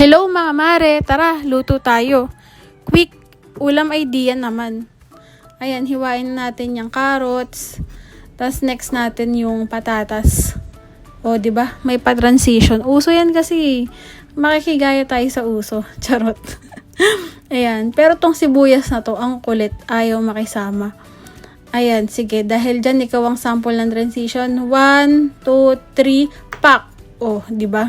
Hello mga mare, tara, luto tayo. Quick, ulam idea naman. Ayan, hiwain natin yung carrots. Tapos next natin yung patatas. O, di ba? May pa-transition. Uso yan kasi. Makikigaya tayo sa uso. Charot. Ayan, pero tong sibuyas na to, ang kulit. Ayaw makisama. Ayan, sige. Dahil dyan, ikaw ang sample ng transition. 1, 2, 3, pak! O, di ba?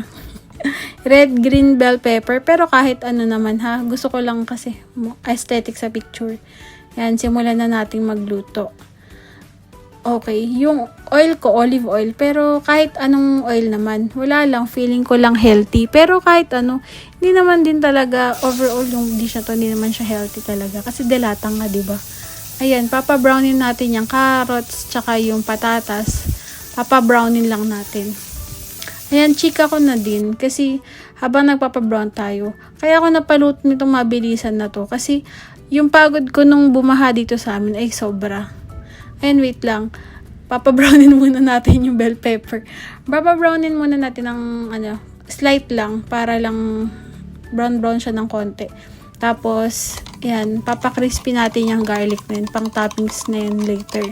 Red, green bell pepper. Pero kahit ano naman ha. Gusto ko lang kasi aesthetic sa picture. Yan, simulan na nating magluto. Okay, yung oil ko, olive oil. Pero kahit anong oil naman. Wala lang, feeling ko lang healthy. Pero kahit ano, hindi naman din talaga overall yung dish na to, hindi naman siya healthy talaga. Kasi delatang nga, diba? Ayan, papa-brownin natin yung carrots, tsaka yung patatas. Papa-brownin lang natin. Ayan, chika ko na din kasi habang nagpapabrown tayo. Kaya ako napaluto nitong mabilisan na to kasi yung pagod ko nung bumaha dito sa amin ay sobra. Ayan, wait lang. Papabrownin muna natin yung bell pepper. Papabrownin muna natin ng slight lang para lang brown siya ng konti. Tapos, yan, papakrispy natin yung garlic na yun, pang toppings na yun later.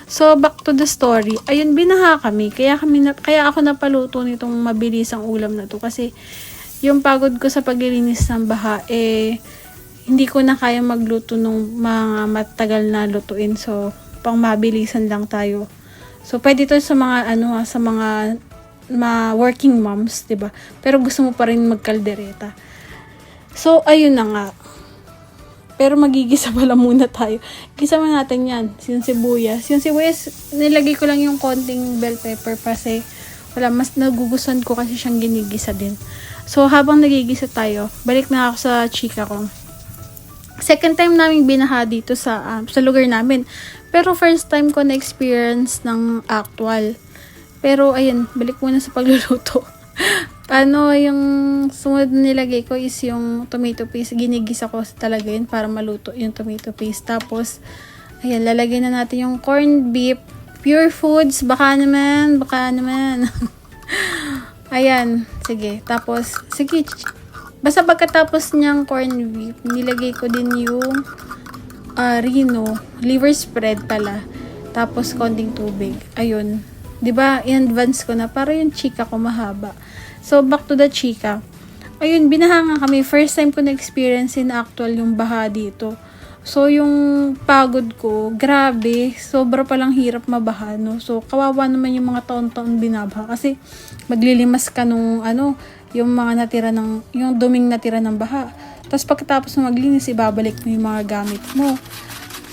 So, back to the story. Ayun, binaha kami. Kaya ako napaluto nitong mabilisang ulam na to. Kasi, yung pagod ko sa paglilinis ng baha, hindi ko na kaya magluto ng mga matagal na lutuin. So, pang mabilisan lang tayo. So, pwede to sa mga, sa mga working moms, diba? Pero gusto mo pa rin magkaldereta. So, ayun na nga. Pero magigisa pala muna tayo. Gisa muna natin yan. Yung sibuyas. Yung sibuyas, nilagay ko lang yung konting bell pepper kasi mas nagugustuhan ko kasi siyang ginigisa din. So, habang nagigisa tayo, balik na ako sa chika ko. Second time naming binaha dito sa lugar namin. Pero first time ko na-experience ng actual. Pero, ayun, balik muna sa pagluluto. Yung sumunod na nilagay ko is yung tomato paste. Ginigisa ko talaga yun para maluto yung tomato paste. Tapos, ayan, lalagay na natin yung corned beef. Pure Foods. Baka naman. Ayan, sige. Tapos, sige. Basta pagkatapos niyang corned beef, nilagay ko din yung Reno. Liver spread pala. Tapos, konting tubig. Ayun. Diba, in-advance ko na para yung chika ko mahaba. So, back to the chika. Ayun, binaha nga kami. First time ko na-experience in actual yung baha dito. So, yung pagod ko, grabe. Sobra palang hirap mabaha, no? So, kawawa naman yung mga taon-taon binabaha. Kasi, maglilimas ka nung, yung mga natira yung duming natira ng baha. Tapos, pagkatapos mo maglinis, ibabalik mo yung mga gamit mo.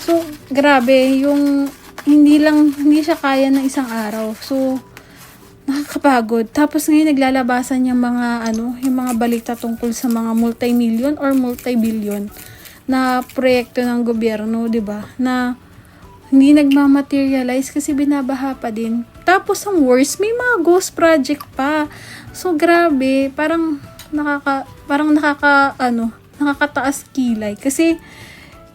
So, grabe. Hindi siya kaya ng isang araw. So, nakakapagod. Tapos ngayon naglalabasan yung mga yung mga balita tungkol sa mga multi-million or multi-billion na proyekto ng gobyerno, 'di ba? Na hindi nagmamaterialize kasi binabaha pa din. Tapos ang worst, may mga ghost project pa. So grabe, nakakataas kilay kasi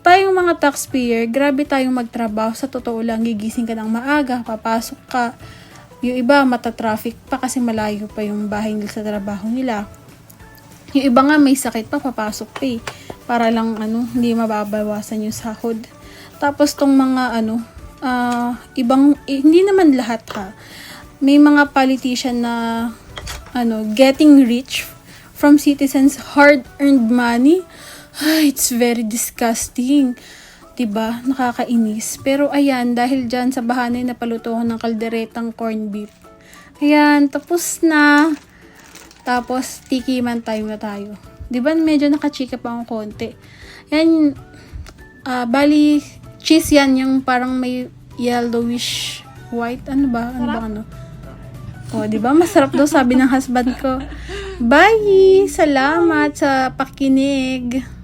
tayong mga taxpayer, grabe tayong magtrabaho. Sa totoo lang, gigising ka ng maaga, papasok ka. Yung iba, matatraffic pa kasi malayo pa yung bahay nila sa trabaho nila. Yung iba nga, may sakit pa, papasok pa para lang, hindi mababawasan yung sahod. Tapos, tong mga, hindi naman lahat ha. May mga politician na, getting rich from citizens' hard-earned money. Ay, it's very disgusting. Diba? Nakakainis. Pero ayan, dahil dyan sa bahanay napaluto ko ng kalderetang corned beef. Ayan, tapos na. Tapos, tikiman time na tayo. Diba? Medyo nakachika pa ang konti. Ayan, bali, cheese yan, yung parang may yellowish white. Ano ba? O, diba? Masarap daw sabi ng husband ko. Bye! Salamat sa pakinig.